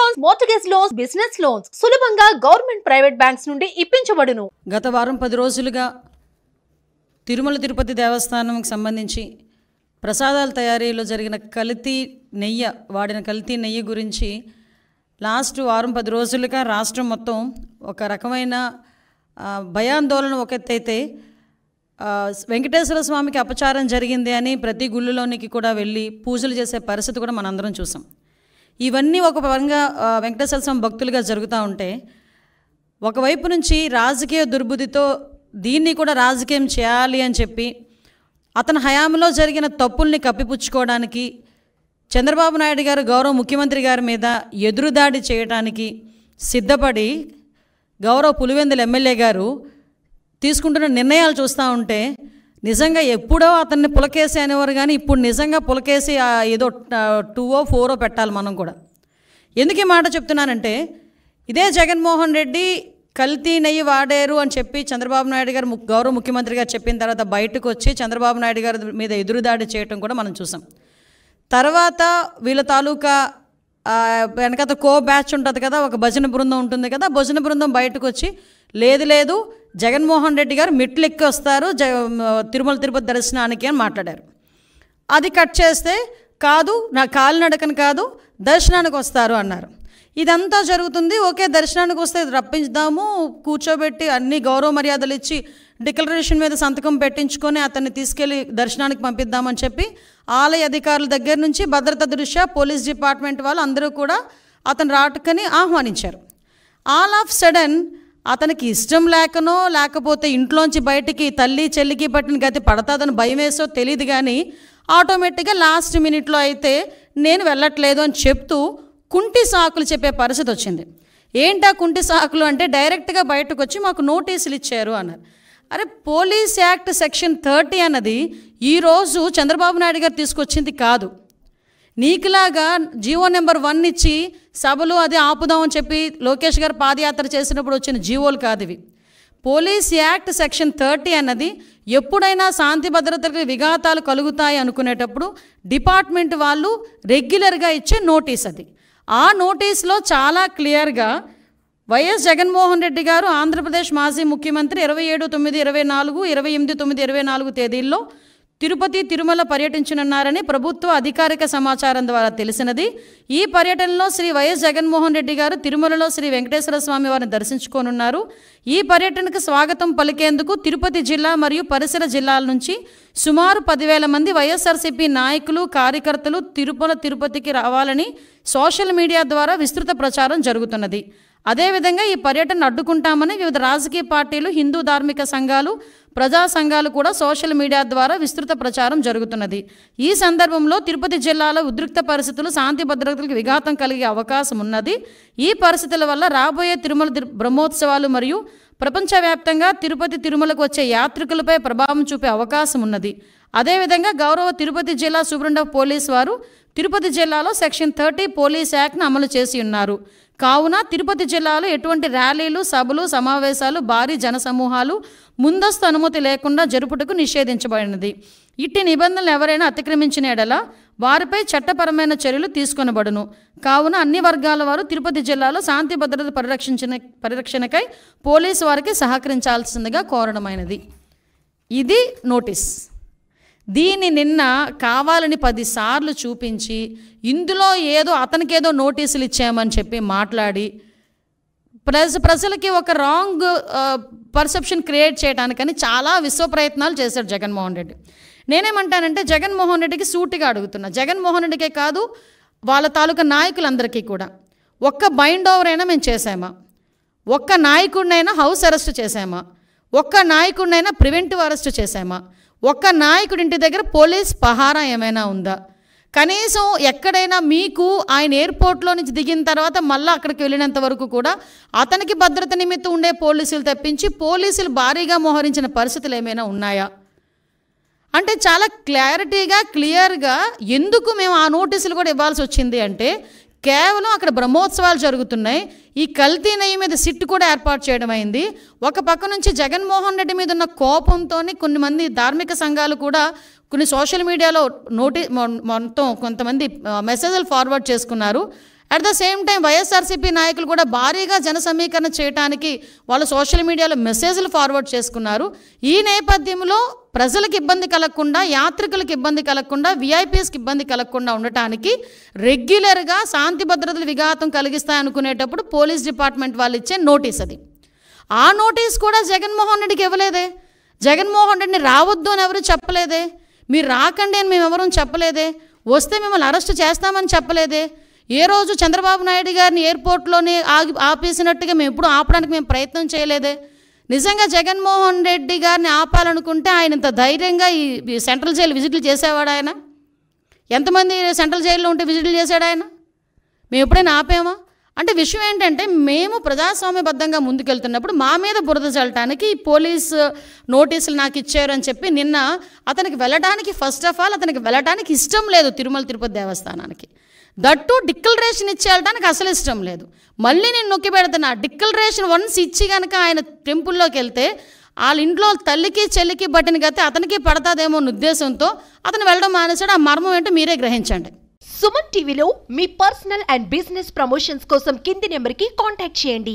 Loans, mortgage loans, business loans సులభంగా government private banks నుండి ఇప్పించబడును. గత వారం 10 రోజులుగా తిరుమల తిరుపతి దేవస్థానంకి సంబంధించి ప్రసాదాల తయారీలో జరిగిన వాడిన కల్తీ నెయ్యి గురించి లాస్ట్ వారం 10 రోజులుగా రాష్ట్రం మొత్తం ఒక రకమైన భయాందోళన ఒక ఎత్తైతే వెంకటేశ్వర స్వామికి అపచారం జరిగింది అని ప్రతి గుళ్ళలోనికి కూడా వెళ్ళి పూజలు చేసే పరిస్థితి కూడా మనందరం చూసాం. ఇవన్నీ ఒక పరంగా వెంకటేశ్వర స్వామి భక్తులుగా జరుగుతూ ఉంటే, ఒకవైపు నుంచి రాజకీయ దుర్బుద్ధితో దీన్ని కూడా రాజకీయం చేయాలి అని చెప్పి అతని హయాంలో జరిగిన తప్పుల్ని కప్పిపుచ్చుకోవడానికి చంద్రబాబు నాయుడు గారు గౌరవ ముఖ్యమంత్రి గారి మీద ఎదురుదాడి చేయడానికి సిద్ధపడి గౌరవ పులివెందుల ఎమ్మెల్యే గారు తీసుకుంటున్న నిర్ణయాలు చూస్తూ ఉంటే నిజంగా ఎప్పుడో అతన్ని పులకేసి అనేవారు, కానీ ఇప్పుడు నిజంగా పులకేసి ఏదో 2 or 4 పెట్టాలి మనం కూడా. ఎందుకు ఈ మాట చెప్తున్నానంటే, ఇదే జగన్మోహన్ రెడ్డి కల్తీ నెయ్యి వాడారు అని చెప్పి చంద్రబాబు నాయుడు గారు గౌరవ ముఖ్యమంత్రి గారు చెప్పిన తర్వాత బయటకు వచ్చి చంద్రబాబు నాయుడు గారి మీద ఎదురుదాడి చేయటం కూడా మనం చూసాం. తర్వాత వీళ్ళ తాలూకా వెనకత బ్యాచ్ ఉంటుంది కదా, ఒక భజన బృందం ఉంటుంది కదా, భజన బృందం బయటకు వచ్చి లేదు జగన్మోహన్ రెడ్డి గారు మెట్లు ఎక్కి వస్తారు తిరుమల తిరుపతి దర్శనానికి అని మాట్లాడారు. అది కట్ చేస్తే కాదు, నా కాలినడకని కాదు, దర్శనానికి వస్తారు అన్నారు. ఇదంతా జరుగుతుంది. ఓకే, దర్శనానికి వస్తే రప్పించుదాము, కూర్చోబెట్టి అన్ని గౌరవ మర్యాదలు ఇచ్చి డిక్లరేషన్ మీద సంతకం పెట్టించుకొని అతన్ని తీసుకెళ్ళి దర్శనానికి పంపిద్దామని చెప్పి ఆలయ అధికారుల దగ్గర నుంచి భద్రత దృష్ట్యా పోలీస్ డిపార్ట్మెంట్ వాళ్ళు అందరూ కూడా అతను రాటుకని ఆహ్వానించారు. ఆల్ ఆఫ్ సడన్ అతనికి ఇష్టం లేకనో లేకపోతే ఇంట్లోంచి బయటికి తల్లి చెల్లికి పట్టిన గతి పడతాదని భయం వేసో తెలియదు, కానీ ఆటోమేటిక్గా లాస్ట్ మినిట్లో అయితే నేను వెళ్ళట్లేదు అని చెప్తూ కుంటి సాకులు చెప్పే పరిస్థితి వచ్చింది. ఏంటా కుంటి సాకులు అంటే, డైరెక్ట్గా బయటకు వచ్చి మాకు నోటీసులు ఇచ్చారు అన్నారు. అరే, పోలీస్ యాక్ట్ సెక్షన్ 30 అన్నది ఈరోజు చంద్రబాబు నాయుడు గారు తీసుకొచ్చింది కాదు. నీకులాగా జీవో నెంబర్ 1 ఇచ్చి సభలు అది ఆపుదామని చెప్పి లోకేష్ గారు పాదయాత్ర చేసినప్పుడు వచ్చిన జీవోలు కాదు ఇవి. పోలీస్ యాక్ట్ సెక్షన్ 30 అన్నది ఎప్పుడైనా శాంతి భద్రతలకు విఘాతాలు కలుగుతాయి అనుకునేటప్పుడు డిపార్ట్మెంట్ వాళ్ళు రెగ్యులర్గా ఇచ్చే నోటీస్ అది. ఆ నోటీస్లో చాలా క్లియర్గా వైఎస్ జగన్మోహన్ రెడ్డి గారు ఆంధ్రప్రదేశ్ మాజీ ముఖ్యమంత్రి 27/9/24, 28/9/24 తేదీల్లో తిరుపతి తిరుమల పర్యటించనున్నారని ప్రభుత్వ అధికారిక సమాచారం ద్వారా తెలిసినది. ఈ పర్యటనలో శ్రీ వైఎస్ జగన్మోహన్ రెడ్డి గారు తిరుమలలో శ్రీ వెంకటేశ్వర స్వామి వారిని దర్శించుకోనున్నారు. ఈ పర్యటనకు స్వాగతం పలికేందుకు తిరుపతి జిల్లా మరియు పరిసర జిల్లాల నుంచి సుమారు 10,000 మంది వైఎస్ఆర్సీపీ నాయకులు కార్యకర్తలు తిరుపతికి రావాలని సోషల్ మీడియా ద్వారా విస్తృత ప్రచారం జరుగుతున్నది. అదేవిధంగా ఈ పర్యటన అడ్డుకుంటామని వివిధ రాజకీయ పార్టీలు, హిందూ ధార్మిక సంఘాలు, ప్రజా సంఘాలు కూడా సోషల్ మీడియా ద్వారా విస్తృత ప్రచారం జరుగుతున్నది. ఈ సందర్భంలో తిరుపతి జిల్లాలో ఉద్రిక్త పరిస్థితులు, శాంతి భద్రతలకు విఘాతం కలిగే అవకాశం ఉన్నది. ఈ పరిస్థితుల వల్ల రాబోయే తిరుమల బ్రహ్మోత్సవాలు మరియు ప్రపంచవ్యాప్తంగా తిరుమలకు వచ్చే యాత్రికులపై ప్రభావం చూపే అవకాశం ఉన్నది. అదేవిధంగా గౌరవ తిరుపతి జిల్లా సూపరింటెండెంట్ ఆఫ్ పోలీస్ వారు తిరుపతి జిల్లాలో సెక్షన్ 30 పోలీస్ యాక్ట్ను అమలు చేసి ఉన్నారు. కావున తిరుపతి జిల్లాలో ఎటువంటి ర్యాలీలు, సభలు, సమావేశాలు, భారీ జనసమూహాలు ముందస్తు అనుమతి లేకుండా జరుపుటకు నిషేధించబడినది. ఇట్టి నిబంధనలు ఎవరైనా అతిక్రమించిన ఎడల వారిపై చట్టపరమైన చర్యలు తీసుకొనబడును. కావున అన్ని వర్గాల వారు తిరుపతి జిల్లాలో శాంతి భద్రత పరిరక్షణకై పోలీసు వారికి సహకరించాల్సిందిగా కోరడమైనది. ఇది నోటీస్. దీన్ని నిన్న కావాలని 10 సార్లు చూపించి ఇందులో అతనికేదో నోటీసులు ఇచ్చామని చెప్పి మాట్లాడి ప్రజలకి ఒక రాంగ్ పర్సెప్షన్ క్రియేట్ చేయడానికని చాలా విశ్వ ప్రయత్నాలు చేశాడు జగన్మోహన్ రెడ్డి. నేనేమంటానంటే, జగన్మోహన్ రెడ్డికి సూటిగా అడుగుతున్నా, జగన్మోహన్ రెడ్డికే కాదు వాళ్ళ తాలూకా నాయకులందరికీ కూడా, ఒక్క బైండ్ ఓవర్ అయినా మేము చేసామా? ఒక్క నాయకుడినైనా హౌస్ అరెస్ట్ చేసామా? ఒక్క నాయకుడినైనా ప్రివెంటివ్ అరెస్ట్ చేసామా? ఒక్క నాయకుడి ఇంటి దగ్గర పోలీస్ పహారా ఏమైనా ఉందా? కనీసం ఎక్కడైనా మీకు ఆయన ఎయిర్పోర్ట్లో నుంచి దిగిన తర్వాత మళ్ళీ అక్కడికి వెళ్ళినంత వరకు కూడా అతనికి భద్రత నిమిత్తం ఉండే పోలీసులు తప్పించి పోలీసులు భారీగా మోహరించిన పరిస్థితులు ఏమైనా ఉన్నాయా? అంటే చాలా క్లియర్గా ఎందుకు మేము ఆ నోటీసులు కూడా ఇవ్వాల్సి వచ్చింది అంటే, కేవలం అక్కడ బ్రహ్మోత్సవాలు జరుగుతున్నాయి. ఈ కల్తీ నెయ్యి మీద సిట్ కూడా ఏర్పాటు చేయడం అయింది. ఒక పక్క నుంచి జగన్మోహన్ రెడ్డి మీద ఉన్న కోపంతో కొన్ని మంది ధార్మిక సంఘాలు కూడా కొన్ని సోషల్ మీడియాలో మొత్తం కొంతమంది మెసేజ్లు ఫార్వర్డ్ చేసుకున్నారు. At the same time YSRCP నాయకులు కూడా భారీగా జన సమీకరణ చేయడానికి వాళ్ళు సోషల్ మీడియాలో మెసేజ్లు ఫార్వర్డ్ చేసుకున్నారు. ఈ నేపథ్యంలో ప్రజలకు ఇబ్బంది కలగకుండా, యాత్రికులకు ఇబ్బంది కలగకుండా, విఐపీఎస్కి ఇబ్బంది కలగకుండా ఉండటానికి రెగ్యులర్గా శాంతి భద్రతలు విఘాతం కలిగిస్తాయనుకునేటప్పుడు పోలీస్ డిపార్ట్మెంట్ వాళ్ళు ఇచ్చే నోటీస్ అది. ఆ నోటీస్ కూడా జగన్మోహన్ రెడ్డికి ఇవ్వలేదే. జగన్మోహన్ రెడ్డిని రావద్దు అని ఎవరు చెప్పలేదే. మీరు రాకండి అని మేము ఎవరూ చెప్పలేదే. వస్తే మిమ్మల్ని అరెస్ట్ చేస్తామని చెప్పలేదే. ఏ రోజు చంద్రబాబు నాయుడు గారిని ఎయిర్పోర్ట్లోనే ఆపేసినట్టుగా మేము ఎప్పుడు ఆపడానికి మేము ప్రయత్నం చేయలేదే. నిజంగా జగన్మోహన్ రెడ్డి గారిని ఆపాలనుకుంటే ఆయన ఇంత ధైర్యంగా ఈ సెంట్రల్ జైలు విజిట్లు చేసేవాడు ఆయన? ఎంతమంది సెంట్రల్ జైల్లో ఉంటే విజిట్లు చేశాడు ఆయన? మేము ఎప్పుడైనా ఆపామా? అంటే విషయం ఏంటంటే, మేము ప్రజాస్వామ్యబద్ధంగా ముందుకెళ్తున్నప్పుడు మా మీద బురద చల్లటానికి పోలీస్ నోటీసులు నాకు ఇచ్చారు అని చెప్పి నిన్న అతనికి వెళ్ళడానికి, ఫస్ట్ ఆఫ్ ఆల్ అతనికి వెళ్ళడానికి ఇష్టం లేదు తిరుమల తిరుపతి దేవస్థానానికి. దట్టు డిక్లరేషన్ ఇచ్చేయడానికి అసలు ఇష్టం లేదు. మళ్ళీ నేను నొక్కి పెడుతున్నా, డిక్లరేషన్ వన్స్ ఇచ్చి కనుక ఆయన టెంపుల్లోకి వెళ్తే వాళ్ళ ఇంట్లో తల్లికి చెల్లికి బట్టిన గతి అతనికి పడతాదేమో అన్న ఉద్దేశంతో అతను వెళ్ళడం మానేశాడు. ఆ మర్మం ఏంటో మీరే గ్రహించండి. సుమన్ టీవీలో మీ పర్సనల్ అండ్ బిజినెస్ ప్రమోషన్స్ కోసం కింది నెంబర్కి కాంటాక్ట్ చేయండి.